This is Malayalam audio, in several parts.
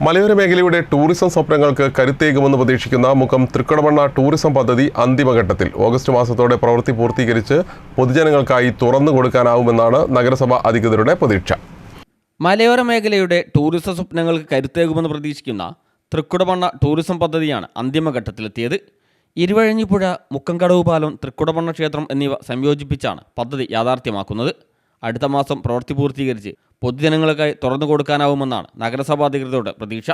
മലയോര മേഖലയുടെ ടൂറിസം സ്വപ്നങ്ങൾക്ക് കരുത്തേകുമെന്ന് പ്രതീക്ഷിക്കുന്ന മുക്കം തൃക്കുടമണ്ണ ടൂറിസം പദ്ധതി അന്തിമഘട്ടത്തിൽ ഓഗസ്റ്റ് മാസത്തോടെ പ്രവൃത്തി പൂർത്തീകരിച്ച് പൊതുജനങ്ങൾക്കായി തുറന്നു കൊടുക്കാനാവുമെന്നാണ് നഗരസഭാ അധികൃതരുടെ പ്രതീക്ഷ. മലയോര മേഖലയുടെ ടൂറിസം സ്വപ്നങ്ങൾക്ക് കരുത്തേകുമെന്ന് പ്രതീക്ഷിക്കുന്ന തൃക്കുടമണ്ണ ടൂറിസം പദ്ധതിയാണ് അന്തിമഘട്ടത്തിലെത്തിയത്. ഇരുവഴിഞ്ഞിപ്പുഴ, മുക്കംകടവ് പാലം, തൃക്കുടമണ്ണ ക്ഷേത്രം എന്നിവ സംയോജിപ്പിച്ചാണ് പദ്ധതി യാഥാർത്ഥ്യമാക്കുന്നത്. അടുത്ത മാസം പ്രവൃത്തി പൂർത്തീകരിച്ച് പൊതുജനങ്ങൾക്കായി തുറന്നു കൊടുക്കാനാവുമെന്നാണ് നഗരസഭാ അധികൃതരുടെ പ്രതീക്ഷ.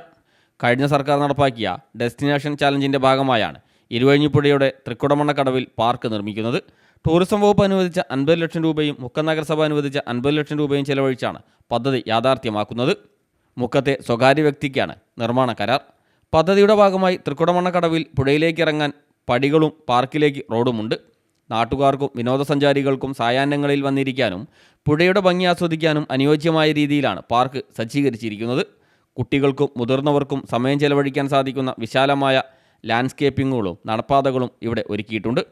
കഴിഞ്ഞ സർക്കാർ നടപ്പാക്കിയ ഡെസ്റ്റിനേഷൻ ചാലഞ്ചിൻ്റെ ഭാഗമായാണ് ഇരുവഴിഞ്ഞിപ്പുഴയുടെ തൃക്കുടമണ്ണ കടവിൽ പാർക്ക് നിർമ്മിക്കുന്നത്. ടൂറിസം വകുപ്പ് അനുവദിച്ച 50 ലക്ഷം രൂപയും മുക്കം നഗരസഭ അനുവദിച്ച 50 ലക്ഷം രൂപയും ചെലവഴിച്ചാണ് പദ്ധതി യാഥാർത്ഥ്യമാക്കുന്നത്. മുക്കത്തെ സ്വകാര്യ വ്യക്തിക്കാണ് നിർമ്മാണ കരാർ. പദ്ധതിയുടെ ഭാഗമായി തൃക്കുടമണ്ണ കടവിൽ പുഴയിലേക്ക് ഇറങ്ങാൻ പടികളും പാർക്കിലേക്ക് റോഡുമുണ്ട്. നാട്ടുകാർക്കും വിനോദസഞ്ചാരികൾക്കും സായാഹ്നങ്ങളിൽ വന്നിരിക്കാനും പുഴയുടെ ഭംഗി ആസ്വദിക്കാനും അനുയോജ്യമായ രീതിയിലാണ് പാർക്ക് സജ്ജീകരിച്ചിരിക്കുന്നത്. കുട്ടികൾക്കും മുതിർന്നവർക്കും സമയം ചെലവഴിക്കാൻ സാധിക്കുന്ന വിശാലമായ ലാൻഡ്സ്കേപ്പിങ്ങുകളും നടപ്പാതകളും ഇവിടെ ഒരുക്കിയിട്ടുണ്ട്.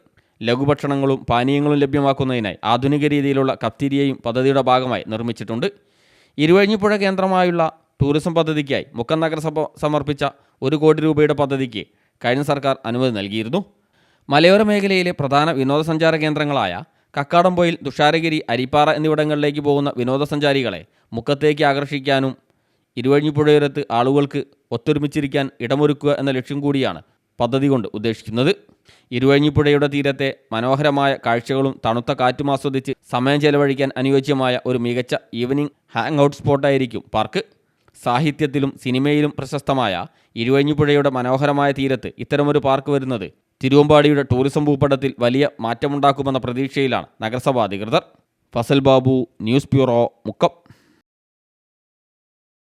ലഘുഭക്ഷണങ്ങളും പാനീയങ്ങളും ലഭ്യമാക്കുന്നതിനായി ആധുനിക രീതിയിലുള്ള കഫ്റ്റീരിയയും പദ്ധതിയുടെ ഭാഗമായി നിർമ്മിച്ചിട്ടുണ്ട്. ഇരുവഴിഞ്ഞിപ്പുഴ കേന്ദ്രമായുള്ള ടൂറിസം പദ്ധതിക്കായി മുക്കം നഗരസഭ സമർപ്പിച്ച 1 കോടി രൂപയുടെ പദ്ധതിക്ക് കഴിഞ്ഞ സർക്കാർ അനുമതി നൽകിയിരുന്നു. മലയോര മേഖലയിലെ പ്രധാന വിനോദസഞ്ചാര കേന്ദ്രങ്ങളായ കക്കാടംപൊയിൽ, തുഷാരഗിരി, അരിപ്പാറ എന്നിവിടങ്ങളിലേക്ക് പോകുന്ന വിനോദസഞ്ചാരികളെ മുക്കത്തേക്ക് ആകർഷിക്കാനും ഇരുവഴിഞ്ഞിപ്പുഴയോരത്ത് ആളുകൾക്ക് ഒത്തൊരുമിച്ചിരിക്കാൻ ഇടമൊരുക്കുക എന്ന ലക്ഷ്യം കൂടിയാണ് പദ്ധതി കൊണ്ട് ഉദ്ദേശിക്കുന്നത്. ഇരുവഴിഞ്ഞിപ്പുഴയുടെ തീരത്തെ മനോഹരമായ കാഴ്ചകളും തണുത്ത കാറ്റും ആസ്വദിച്ച് സമയം ചെലവഴിക്കാൻ അനുയോജ്യമായ ഒരു മികച്ച ഈവനിംഗ് ഹാങ് ഔട്ട് സ്പോട്ടായിരിക്കും പാർക്ക്. സാഹിത്യത്തിലും സിനിമയിലും പ്രശസ്തമായ ഇരുവഴിഞ്ഞിപ്പുഴയുടെ മനോഹരമായ തീരത്ത് ഇത്തരമൊരു പാർക്ക് വരുന്നത് തിരുവമ്പാടിയുടെ ടൂറിസം ഭൂപടത്തിൽ വലിയ മാറ്റമുണ്ടാക്കുമെന്ന പ്രതീക്ഷയിലാണ് നഗരസഭാ അധികൃതർ. Fasal Babu, news bureau, Mukkam.